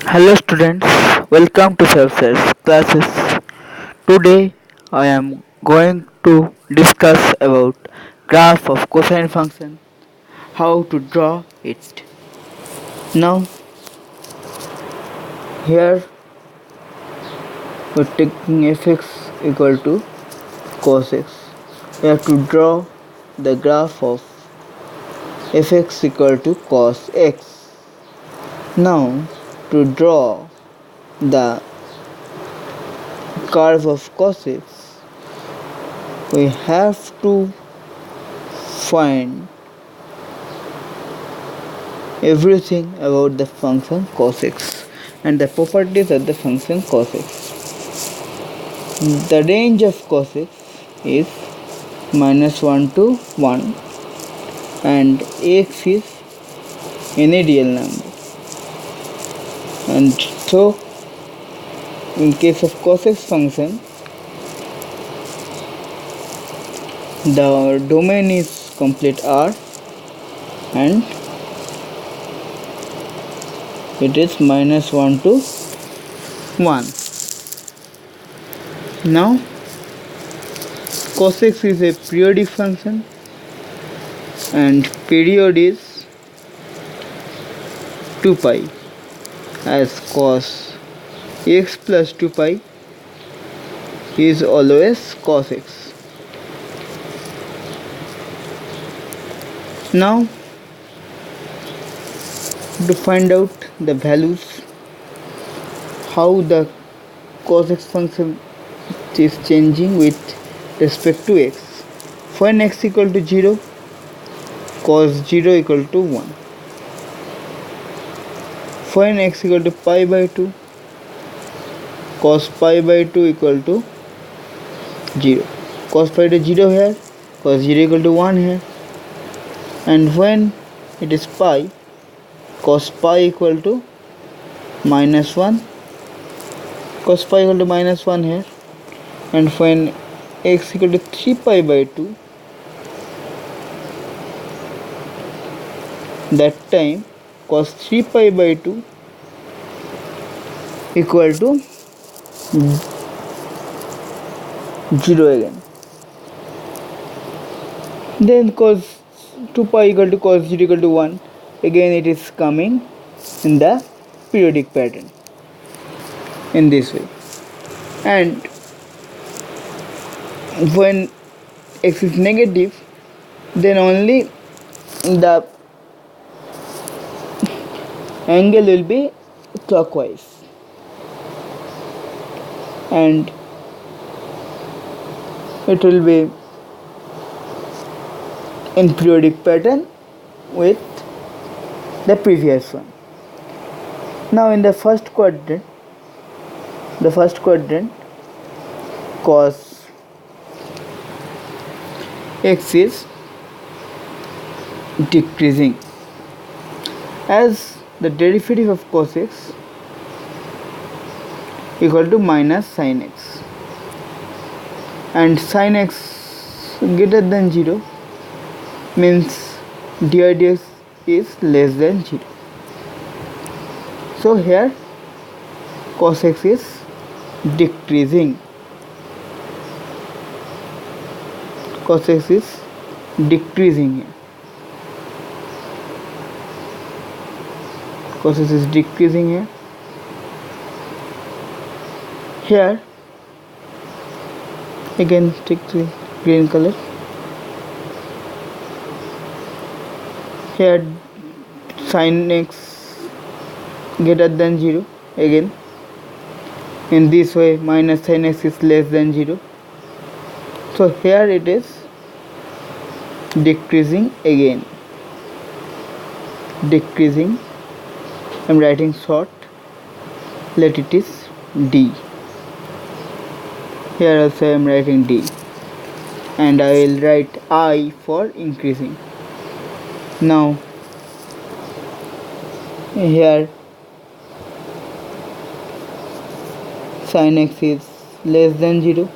Hello students, welcome to Bachelors classes. Today I am going to discuss about graph of cosine function, how to draw it. Now here we're taking fx equal to cos x. We have to draw the graph of fx equal to cos x. Now to draw the curve of cos x, we have to find everything about the function cos x and the properties of the function cos x. The range of cos x is -1 to 1 and x is any real number, and so in case of cos x function the domain is complete R and it is -1 to 1. Now cos x is a periodic function and period is 2 pi, as cos x plus 2 pi is always cos x. Now to find out the values, how the cos x function is changing with respect to x. When x equal to 0, cos 0 equal to 1. When x equal to pi by 2, cos pi by 2 equal to 0. Cos pi to 0 here, cos 0 equal to 1 here. And when it is pi, cos pi equal to -1, cos pi equal to -1 here. And when x equal to 3 pi by 2, that time cos 3 pi by 2 equal to 0 again. Then cos 2 pi equal to cos 0 equal to 1, again it is coming in the periodic pattern in this way. And when x is negative, then only the angle will be clockwise and it will be in periodic pattern with the previous one. Now in the first quadrant cos x is decreasing, as the derivative of cos x equal to minus sin x, and sin x greater than 0 means dx is less than 0. So here cos x is decreasing. Cos x is decreasing here. Cos x is decreasing here. Here again take the green color. Here sin x greater than 0 again. In this way minus sin x is less than 0. So here it is decreasing again. Decreasing. I am writing short. Let it is D. Here also I am writing D. And I will write I for increasing. Now here sin x is less than 0,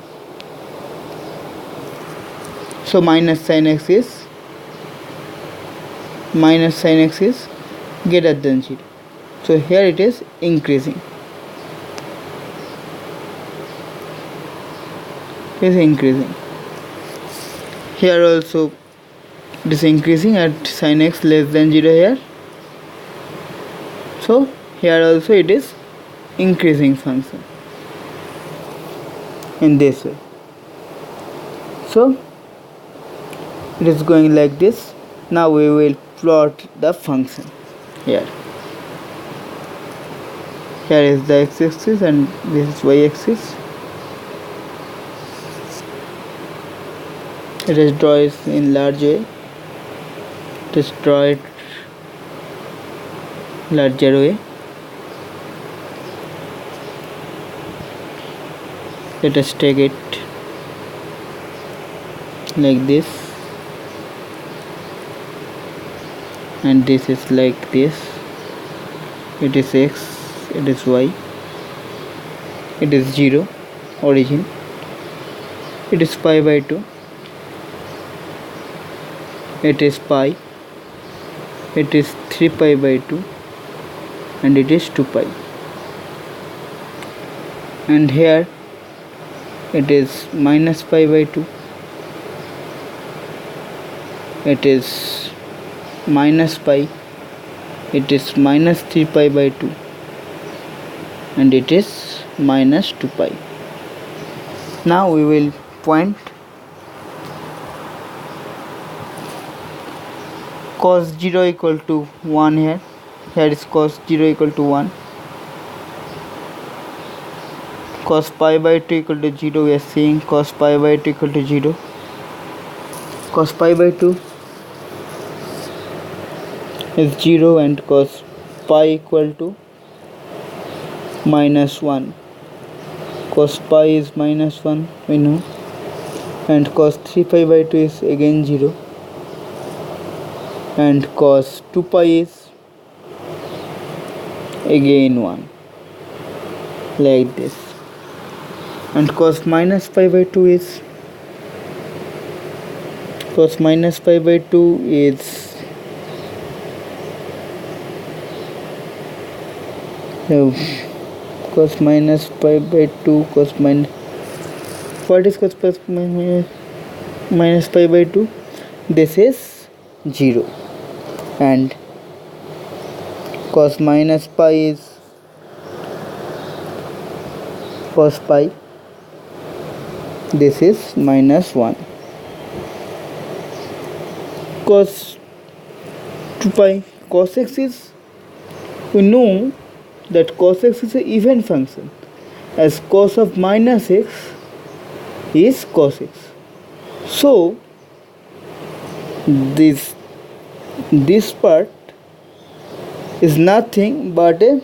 so minus sin x is greater than 0. So here it is increasing. It is increasing. Here also it is increasing at sin x less than 0 here. So here also it is increasing function in this way. So it is going like this. Now we will plot the function here. Here is the x-axis and this is y-axis. Let us draw it in large way. Just draw it larger way. Let us take it like this, and this is like this. It is x, it is y, it is 0 origin, it is pi by 2, it is pi, it is 3 pi by 2, and it is 2 pi, and here it is minus pi by 2, it is minus pi, it is minus 3 pi by 2, and it is minus 2 pi. Now we will point cos 0 equal to 1 here. Here is cos 0 equal to 1. Cos pi by 2 equal to 0. We are seeing cos pi by 2 equal to 0. Cos pi by 2 is 0 and cos pi equal to minus 1. Cos pi is minus 1, we know, and cos 3 pi by 2 is again 0, and cos 2 pi is again 1, like this, and cos minus pi by 2 is cos minus pi by 2 is cos minus pi by 2 cos minus, what is cos plus minus pi by 2? This is 0, and cos minus pi is cos pi, this is minus 1. Cos 2 pi, cos x is, we know that cos x is an even function, as cos of minus x is cos x. So this part is nothing but a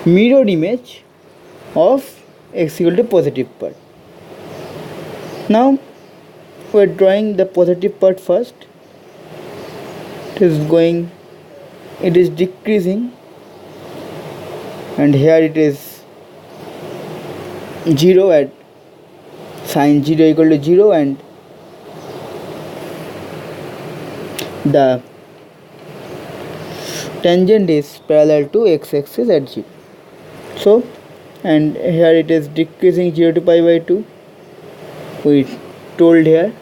mirror image of x equal to positive part. Now we are drawing the positive part first. It is decreasing, and here it is 0 at sin 0 equal to 0, and the tangent is parallel to x-axis at 0. So, and here it is decreasing 0 to pi by 2, we told here.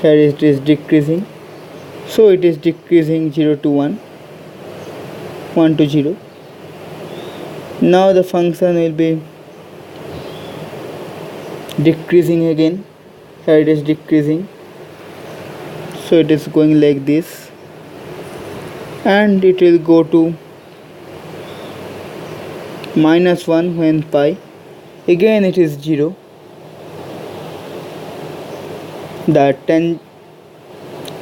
Here it is decreasing, so it is decreasing 0 to 1, 1 to 0. Now the function will be decreasing again. Here it is decreasing, so it is going like this, and it will go to minus 1 when pi, again it is 0. The tan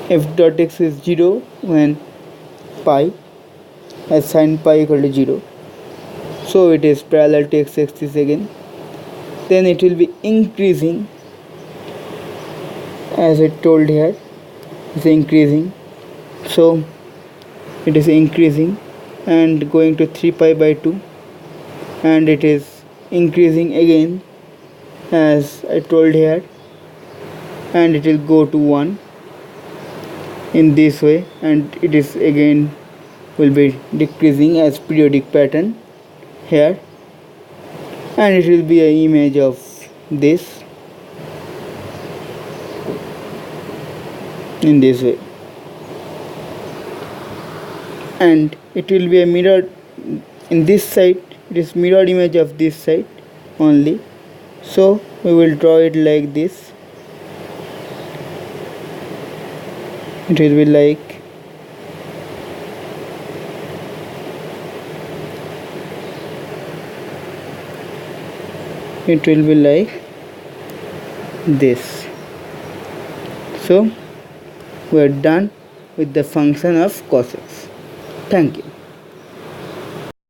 f dot x is 0 when pi, as sin pi equal to 0, so it is parallel to x-axis again. Then it will be increasing, as I told here, it's increasing, so it is increasing and going to 3 pi by 2, and it is increasing again, as I told here, and it will go to 1, in this way, and it is again will be decreasing as periodic pattern here, and it will be an image of this in this way, and it will be a mirror in this side. It is mirror image of this side only, so we will draw it like this. It will be like this. So we are done with the function of cos x. Thank you.